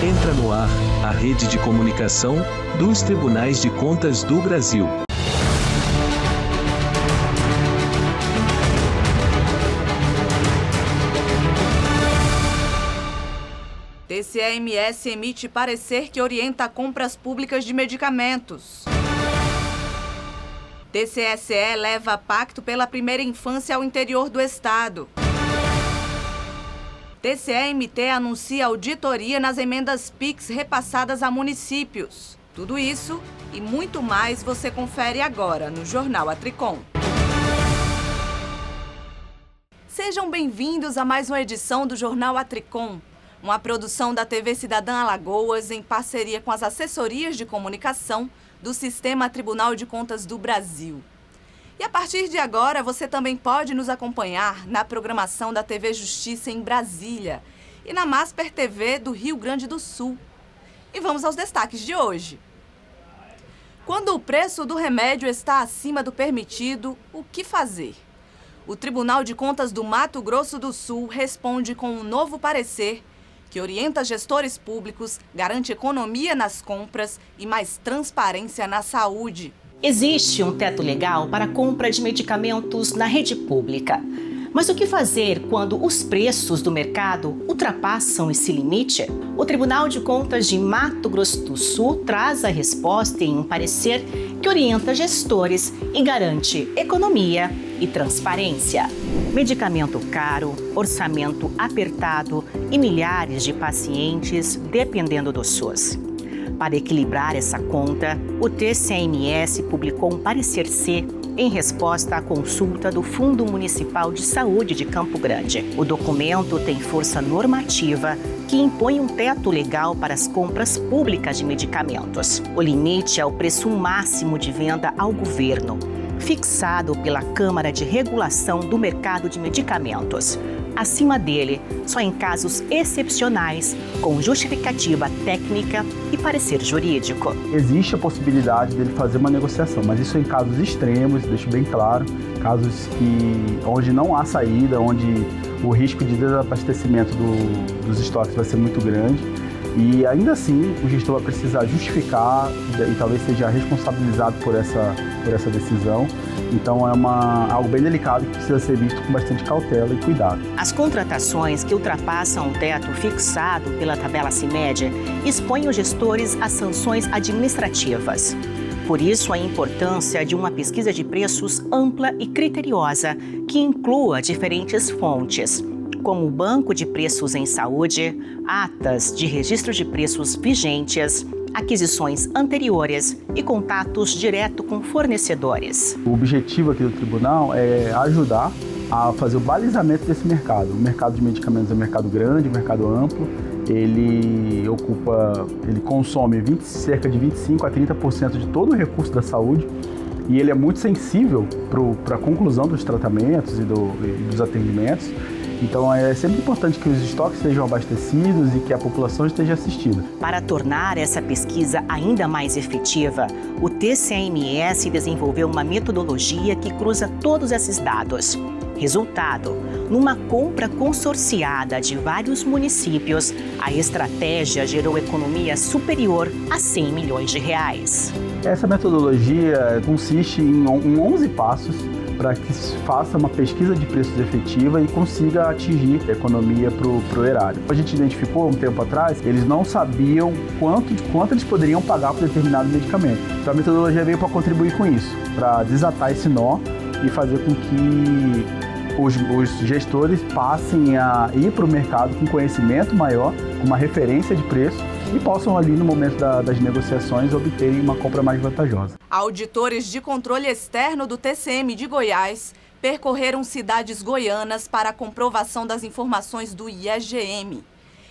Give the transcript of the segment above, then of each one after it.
Entra no ar, a rede de comunicação dos Tribunais de Contas do Brasil. TCE-MS emite parecer que orienta compras públicas de medicamentos. TCE-SE leva pacto pela primeira infância ao interior do estado. TCE-MT anuncia auditoria nas emendas PIX repassadas a municípios. Tudo isso e muito mais você confere agora no Jornal Atricom. Sejam bem-vindos a mais uma edição do Jornal Atricom, uma produção da TV Cidadã Alagoas em parceria com as assessorias de comunicação do Sistema Tribunal de Contas do Brasil. E a partir de agora, você também pode nos acompanhar na programação da TV Justiça em Brasília e na Masper TV do Rio Grande do Sul. E vamos aos destaques de hoje. Quando o preço do remédio está acima do permitido, o que fazer? O Tribunal de Contas do Mato Grosso do Sul responde com um novo parecer que orienta gestores públicos, garante economia nas compras e mais transparência na saúde. Existe um teto legal para a compra de medicamentos na rede pública. Mas o que fazer quando os preços do mercado ultrapassam esse limite? O Tribunal de Contas de Mato Grosso do Sul traz a resposta em um parecer que orienta gestores e garante economia e transparência. Medicamento caro, orçamento apertado e milhares de pacientes dependendo do SUS. Para equilibrar essa conta, o TCE-MS publicou um parecer C em resposta à consulta do Fundo Municipal de Saúde de Campo Grande. O documento tem força normativa que impõe um teto legal para as compras públicas de medicamentos. O limite é o preço máximo de venda ao governo, fixado pela Câmara de Regulação do Mercado de Medicamentos. Acima dele, só em casos excepcionais, com justificativa técnica e parecer jurídico. Existe a possibilidade dele fazer uma negociação, mas isso em casos extremos, deixo bem claro, casos onde não há saída, onde o risco de desabastecimento dos estoques vai ser muito grande. E ainda assim, o gestor vai precisar justificar e talvez seja responsabilizado por essa decisão. Então é algo bem delicado que precisa ser visto com bastante cautela e cuidado. As contratações que ultrapassam o teto fixado pela tabela CIMED expõem os gestores a sanções administrativas. Por isso, a importância de uma pesquisa de preços ampla e criteriosa que inclua diferentes fontes, como o Banco de Preços em Saúde, atas de registro de preços vigentes, aquisições anteriores e contatos direto com fornecedores. O objetivo aqui do tribunal é ajudar a fazer o balizamento desse mercado. O mercado de medicamentos é um mercado grande, um mercado amplo. Ele consome cerca de 25% a 30% de todo o recurso da saúde e ele é muito sensível para a conclusão dos tratamentos e dos atendimentos. Então é sempre importante que os estoques sejam abastecidos e que a população esteja assistida. Para tornar essa pesquisa ainda mais efetiva, o TCE-MS desenvolveu uma metodologia que cruza todos esses dados. Resultado, numa compra consorciada de vários municípios, a estratégia gerou economia superior a R$100 milhões. Essa metodologia consiste em 11 passos para que se faça uma pesquisa de preços efetiva e consiga atingir a economia para o erário. A gente identificou um tempo atrás, eles não sabiam quanto eles poderiam pagar por determinado medicamento. Então a metodologia veio para contribuir com isso, para desatar esse nó e fazer com que os gestores passem a ir para o mercado com conhecimento maior, com uma referência de preço e possam ali no momento das negociações obterem uma compra mais vantajosa. Auditores de controle externo do TCM de Goiás percorreram cidades goianas para a comprovação das informações do IEGM,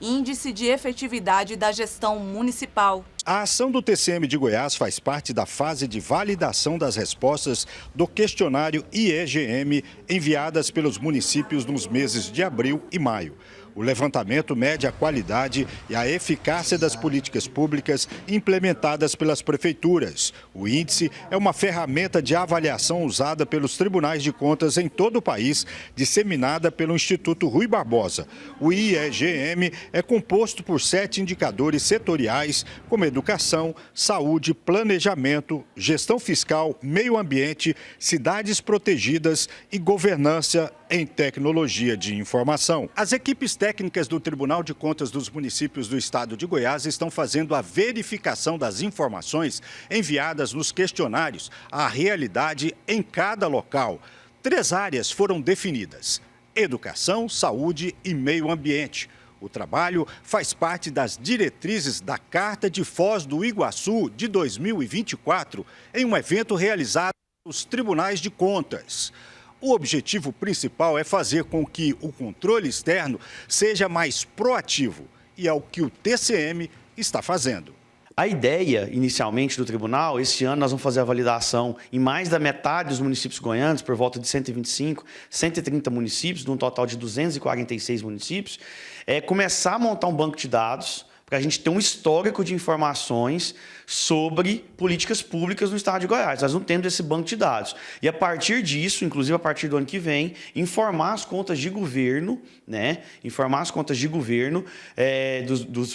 Índice de Efetividade da Gestão Municipal. A ação do TCM de Goiás faz parte da fase de validação das respostas do questionário IEGM enviadas pelos municípios nos meses de abril e maio. O levantamento mede a qualidade e a eficácia das políticas públicas implementadas pelas prefeituras. O índice é uma ferramenta de avaliação usada pelos tribunais de contas em todo o país, disseminada pelo Instituto Rui Barbosa. O IEGM é composto por 7 indicadores setoriais, como educação, saúde, planejamento, gestão fiscal, meio ambiente, cidades protegidas e governança em tecnologia de informação. As equipes técnicas do Tribunal de Contas dos Municípios do Estado de Goiás estão fazendo a verificação das informações enviadas nos questionários à realidade em cada local. 3 áreas foram definidas: educação, saúde e meio ambiente. O trabalho faz parte das diretrizes da Carta de Foz do Iguaçu de 2024, em um evento realizado nos Tribunais de Contas. O objetivo principal é fazer com que o controle externo seja mais proativo, e é o que o TCM está fazendo. A ideia, inicialmente, do tribunal, esse ano nós vamos fazer a validação em mais da metade dos municípios goianos, por volta de 125, 130 municípios, de um total de 246 municípios, é começar a montar um banco de dados para a gente ter um histórico de informações sobre políticas públicas no estado de Goiás. Nós não temos esse banco de dados. E a partir disso, inclusive a partir do ano que vem, informar as contas de governo, né? Informar as contas de governo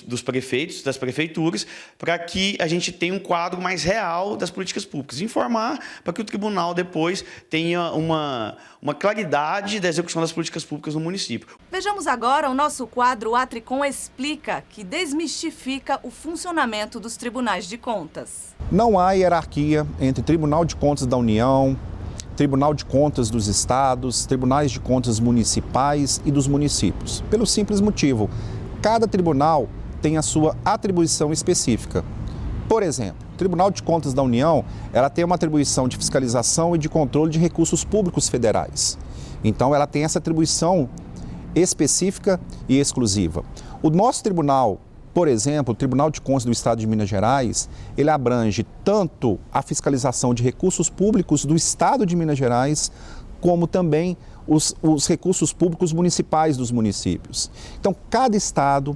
dos prefeitos, das prefeituras, para que a gente tenha um quadro mais real das políticas públicas. Informar para que o tribunal depois tenha uma claridade da execução das políticas públicas no município. Vejamos agora o nosso quadro Atricom Explica, que desmistifica o funcionamento dos tribunais de contas. Não há hierarquia entre Tribunal de Contas da União, Tribunal de Contas dos Estados, Tribunais de Contas municipais e dos municípios. Pelo simples motivo, cada tribunal tem a sua atribuição específica. Por exemplo, o Tribunal de Contas da União, ela tem uma atribuição de fiscalização e de controle de recursos públicos federais. Então, ela tem essa atribuição específica e exclusiva. O nosso tribunal, por exemplo, o Tribunal de Contas do Estado de Minas Gerais, ele abrange tanto a fiscalização de recursos públicos do Estado de Minas Gerais, como também os recursos públicos municipais dos municípios. Então, cada estado,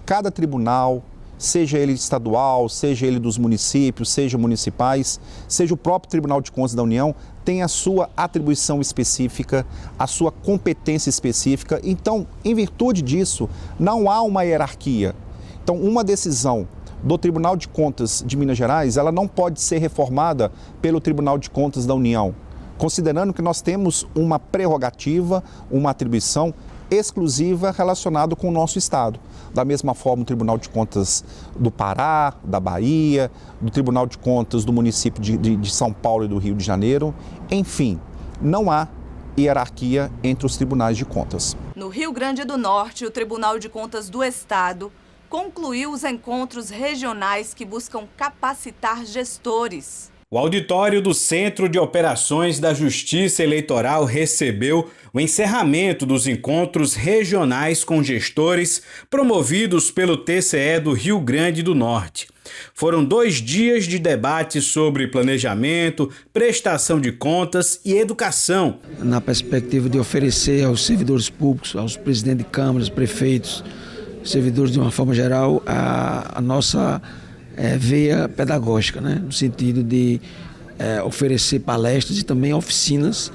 cada tribunal, seja ele estadual, seja ele dos municípios, seja municipais, seja o próprio Tribunal de Contas da União, tem a sua atribuição específica, a sua competência específica. Então, em virtude disso, não há uma hierarquia. Então, uma decisão do Tribunal de Contas de Minas Gerais, ela não pode ser reformada pelo Tribunal de Contas da União, considerando que nós temos uma prerrogativa, uma atribuição exclusiva relacionada com o nosso Estado. Da mesma forma, o Tribunal de Contas do Pará, da Bahia, do Tribunal de Contas do município de São Paulo e do Rio de Janeiro. Enfim, não há hierarquia entre os tribunais de contas. No Rio Grande do Norte, o Tribunal de Contas do Estado concluiu os encontros regionais que buscam capacitar gestores. O auditório do Centro de Operações da Justiça Eleitoral recebeu o encerramento dos encontros regionais com gestores promovidos pelo TCE do Rio Grande do Norte. Foram 2 dias de debate sobre planejamento, prestação de contas e educação. Na perspectiva de oferecer aos servidores públicos, aos presidentes de câmaras, prefeitos, servidores de uma forma geral, a nossa veia pedagógica, né? No sentido de oferecer palestras e também oficinas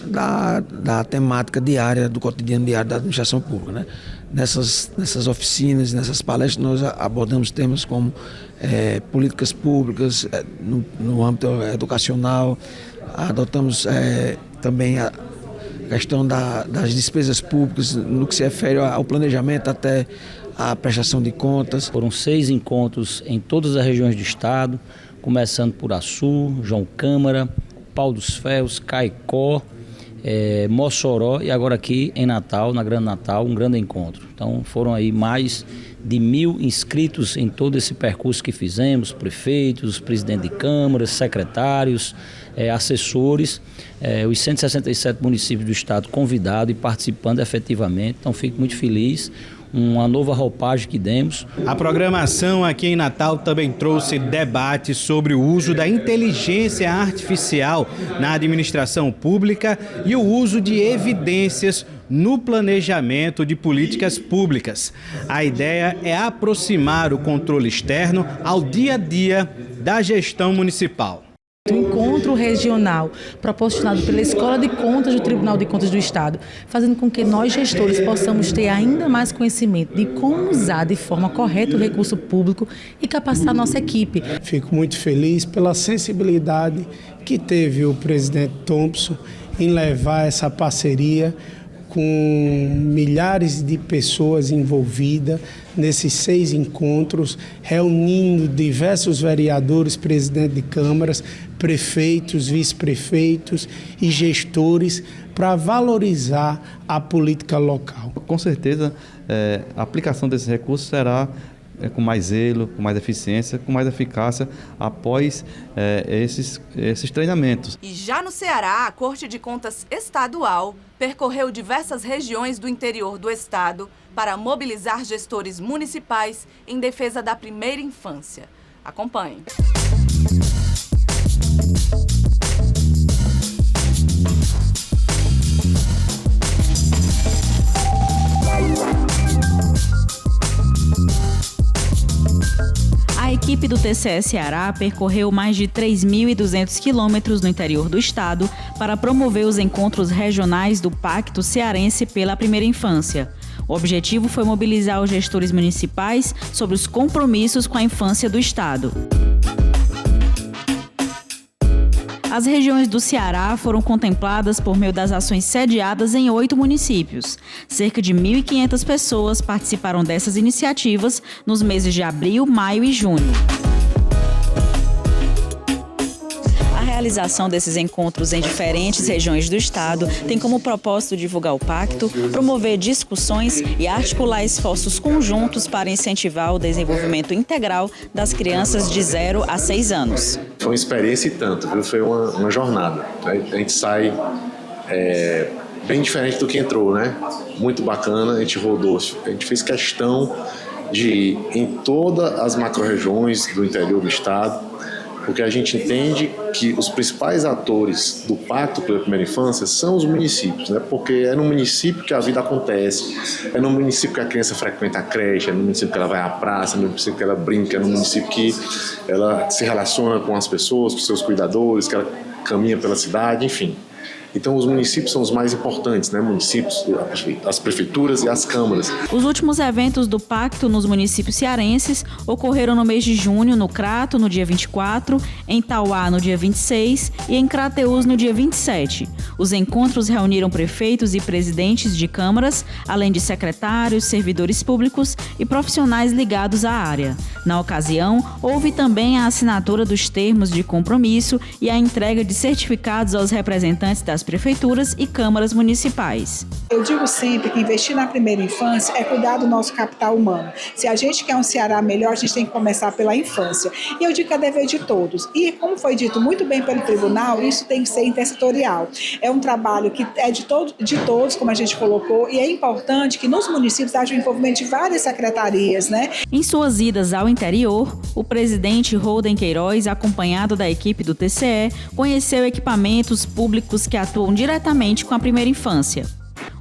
da temática diária, do cotidiano diário da administração pública, né? Nessas oficinas, nessas palestras, nós abordamos temas como políticas públicas, no âmbito educacional, adotamos também a questão das despesas públicas, no que se refere ao planejamento até a prestação de contas. Foram 6 encontros em todas as regiões do estado, começando por Açu, João Câmara, Pau dos Ferros, Caicó, Mossoró e agora aqui em Natal, na Grande Natal, um grande encontro. Então foram aí mais de 1.000 inscritos em todo esse percurso que fizemos, prefeitos, presidentes de câmaras, secretários, assessores, os 167 municípios do estado convidados e participando efetivamente. Então fico muito feliz. uma nova roupagem que demos. A programação aqui em Natal também trouxe debate sobre o uso da inteligência artificial na administração pública e o uso de evidências no planejamento de políticas públicas. A ideia é aproximar o controle externo ao dia a dia da gestão municipal. O encontro regional proporcionado pela Escola de Contas do Tribunal de Contas do Estado, fazendo com que nós gestores possamos ter ainda mais conhecimento de como usar de forma correta o recurso público e capacitar nossa equipe. Fico muito feliz pela sensibilidade que teve o presidente Thompson em levar essa parceria com milhares de pessoas envolvidas nesses 6 encontros, reunindo diversos vereadores, presidentes de câmaras, prefeitos, vice-prefeitos e gestores para valorizar a política local. Com certeza, a aplicação desses recursos será com mais zelo, com mais eficiência, com mais eficácia após esses treinamentos. E já no Ceará, a Corte de Contas Estadual percorreu diversas regiões do interior do estado para mobilizar gestores municipais em defesa da primeira infância. Acompanhe. A equipe do TCE Ceará percorreu mais de 3.200 quilômetros no interior do estado para promover os encontros regionais do Pacto Cearense pela Primeira Infância. O objetivo foi mobilizar os gestores municipais sobre os compromissos com a infância do estado. As regiões do Ceará foram contempladas por meio das ações sediadas em 8 municípios. Cerca de 1.500 pessoas participaram dessas iniciativas nos meses de abril, maio e junho. A realização desses encontros em diferentes regiões do estado tem como propósito divulgar o pacto, promover discussões e articular esforços conjuntos para incentivar o desenvolvimento integral das crianças de 0 a 6 anos. Foi uma experiência e tanto, viu? Foi uma jornada. A gente sai bem diferente do que entrou, né? Muito bacana, a gente rodou, a gente fez questão de ir em todas as macro-regiões do interior do estado, porque a gente entende que os principais atores do Pacto pela Primeira Infância são os municípios, né? Porque é no município que a vida acontece, é no município que a criança frequenta a creche, é no município que ela vai à praça, é no município que ela brinca, é no município que ela se relaciona com as pessoas, com seus cuidadores, que ela caminha pela cidade, enfim. Então, os municípios são os mais importantes, né? Municípios, as prefeituras e as câmaras. Os últimos eventos do Pacto nos municípios cearenses ocorreram no mês de junho, no Crato, no dia 24, em Tauá, no dia 26 e em Crateús, no dia 27. Os encontros reuniram prefeitos e presidentes de câmaras, além de secretários, servidores públicos e profissionais ligados à área. Na ocasião, houve também a assinatura dos termos de compromisso e a entrega de certificados aos representantes das prefeituras e câmaras municipais. Eu digo sempre que investir na primeira infância é cuidar do nosso capital humano. Se a gente quer um Ceará melhor, a gente tem que começar pela infância. E eu digo que é dever de todos. E como foi dito muito bem pelo tribunal, isso tem que ser intersetorial. É um trabalho que é de todos, como a gente colocou, e é importante que nos municípios haja o envolvimento de várias secretarias, né? Em suas idas ao interior, o presidente Holden Queiroz, acompanhado da equipe do TCE, conheceu equipamentos públicos que atuam diretamente com a primeira infância.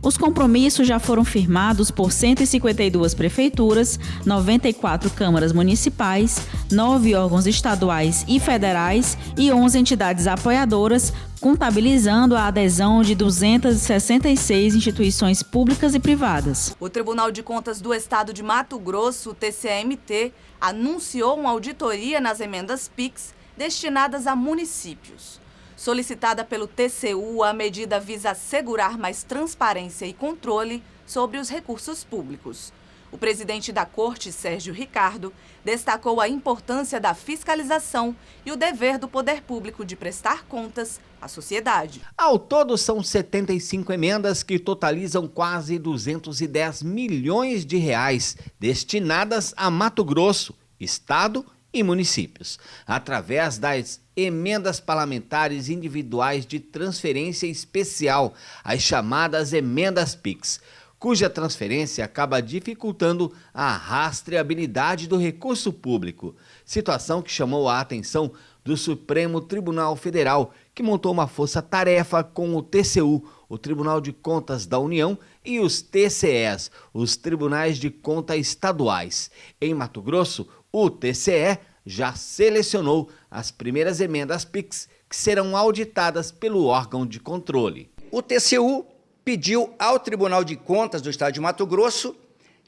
Os compromissos já foram firmados por 152 prefeituras, 94 câmaras municipais, 9 órgãos estaduais e federais e 11 entidades apoiadoras, contabilizando a adesão de 266 instituições públicas e privadas. O Tribunal de Contas do Estado de Mato Grosso, o TCMT, anunciou uma auditoria nas emendas PIX destinadas a municípios. Solicitada pelo TCU, a medida visa assegurar mais transparência e controle sobre os recursos públicos. O presidente da Corte, Sérgio Ricardo, destacou a importância da fiscalização e o dever do poder público de prestar contas à sociedade. Ao todo, são 75 emendas que totalizam quase 210 milhões de reais destinadas a Mato Grosso, Estado e municípios, através das emendas parlamentares individuais de transferência especial, as chamadas emendas PIX. cuja transferência acaba dificultando a rastreabilidade do recurso público. Situação que chamou a atenção do Supremo Tribunal Federal, que montou uma força-tarefa com o TCU, o Tribunal de Contas da União, e os TCEs, os Tribunais de Contas Estaduais. Em Mato Grosso, o TCE já selecionou as primeiras emendas PIX que serão auditadas pelo órgão de controle. O TCU pediu ao Tribunal de Contas do Estado de Mato Grosso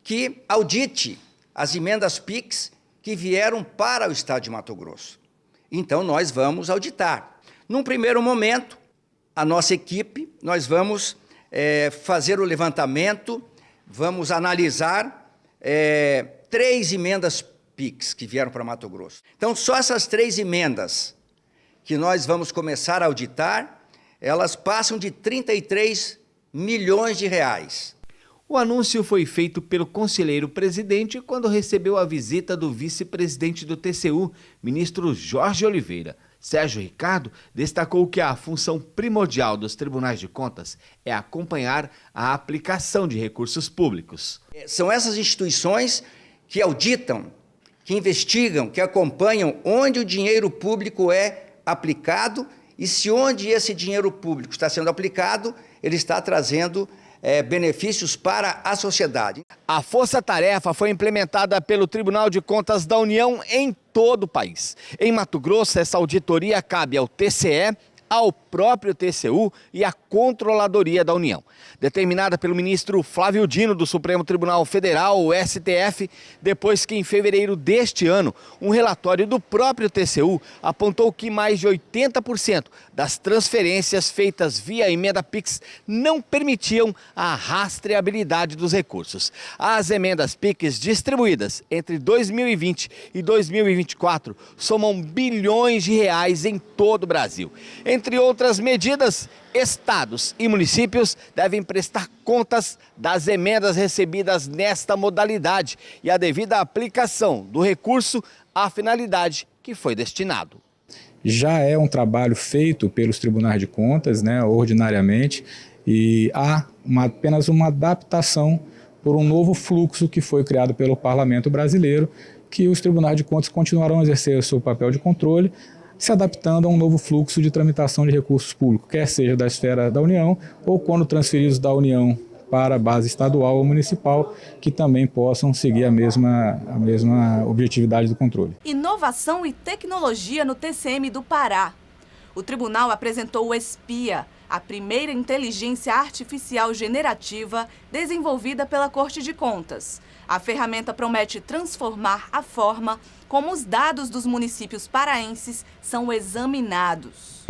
que audite as emendas PIX que vieram para o Estado de Mato Grosso. Então, nós vamos auditar. Num primeiro momento, a nossa equipe, nós vamos fazer o levantamento, vamos analisar 3 emendas PIX que vieram para Mato Grosso. Então, só essas 3 emendas que nós vamos começar a auditar, elas passam de 33 milhões de reais. O anúncio foi feito pelo conselheiro-presidente quando recebeu a visita do vice-presidente do TCU, ministro Jorge Oliveira. Sérgio Ricardo destacou que a função primordial dos tribunais de contas é acompanhar a aplicação de recursos públicos. São essas instituições que auditam, que investigam, que acompanham onde o dinheiro público é aplicado e se onde esse dinheiro público está sendo aplicado, ele está trazendo benefícios para a sociedade. A força-tarefa foi implementada pelo Tribunal de Contas da União em todo o país. Em Mato Grosso, essa auditoria cabe ao TCE, ao próprio TCU e à Controladoria da União. Determinada pelo ministro Flávio Dino do Supremo Tribunal Federal, o STF, depois que em fevereiro deste ano, um relatório do próprio TCU apontou que mais de 80% das transferências feitas via emenda PIX não permitiam a rastreabilidade dos recursos. As emendas PIX distribuídas entre 2020 e 2024 somam bilhões de reais em todo o Brasil. Entre outras medidas, estados e municípios devem prestar contas das emendas recebidas nesta modalidade e a devida aplicação do recurso à finalidade que foi destinado. Já é um trabalho feito pelos tribunais de contas, ordinariamente, e há apenas uma adaptação por um novo fluxo que foi criado pelo Parlamento brasileiro, que os tribunais de contas continuarão a exercer o seu papel de controle, se adaptando a um novo fluxo de tramitação de recursos públicos, quer seja da esfera da União ou quando transferidos da União para a base estadual ou municipal, que também possam seguir a mesma objetividade do controle. Inovação e tecnologia no TCM do Pará. O tribunal apresentou o ESPIA, a primeira inteligência artificial generativa desenvolvida pela Corte de Contas. A ferramenta promete transformar a forma como os dados dos municípios paraenses são examinados.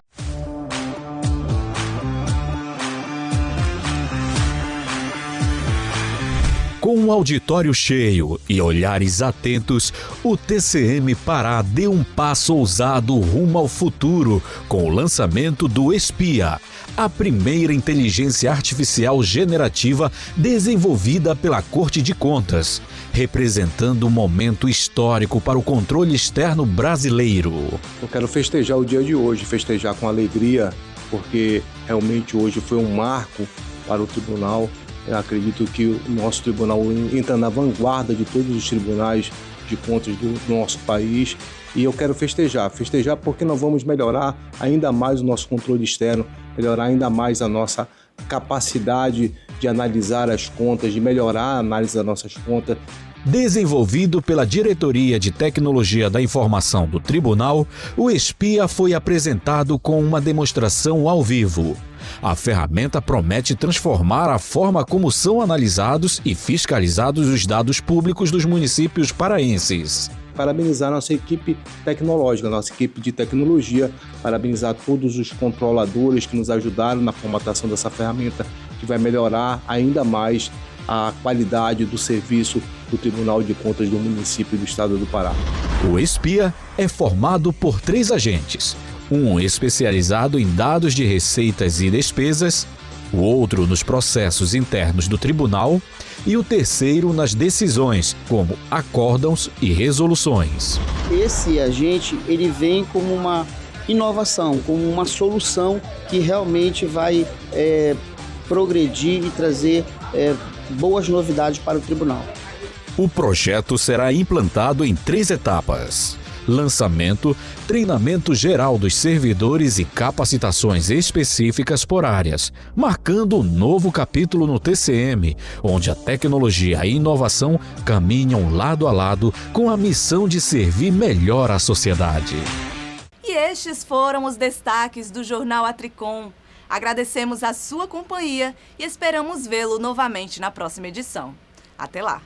Com um auditório cheio e olhares atentos, o TCM Pará deu um passo ousado rumo ao futuro com o lançamento do ESPIA, a primeira inteligência artificial generativa desenvolvida pela Corte de Contas, representando um momento histórico para o controle externo brasileiro. Eu quero festejar o dia de hoje, festejar com alegria, porque realmente hoje foi um marco para o tribunal. Eu acredito que o nosso tribunal entra na vanguarda de todos os tribunais de contas do nosso país e eu quero festejar porque nós vamos melhorar ainda mais o nosso controle externo, melhorar ainda mais a nossa capacidade de analisar as contas, de melhorar a análise das nossas contas. Desenvolvido pela Diretoria de Tecnologia da Informação do Tribunal, o ESPIA foi apresentado com uma demonstração ao vivo. A ferramenta promete transformar a forma como são analisados e fiscalizados os dados públicos dos municípios paraenses. Parabenizar nossa equipe tecnológica, nossa equipe de tecnologia, parabenizar todos os controladores que nos ajudaram na formatação dessa ferramenta, que vai melhorar ainda mais a qualidade do serviço do Tribunal de Contas do município do estado do Pará. O ESPIA é formado por 3 agentes, um especializado em dados de receitas e despesas, o outro nos processos internos do tribunal e o terceiro nas decisões, como acórdãos e resoluções. Esse agente, ele vem como uma inovação, como uma solução que realmente vai progredir e trazer boas novidades para o tribunal. O projeto será implantado em 3 etapas: lançamento, treinamento geral dos servidores e capacitações específicas por áreas, marcando um novo capítulo no TCM, onde a tecnologia e a inovação caminham lado a lado com a missão de servir melhor à sociedade. E estes foram os destaques do Jornal Atricom. Agradecemos a sua companhia e esperamos vê-lo novamente na próxima edição. Até lá!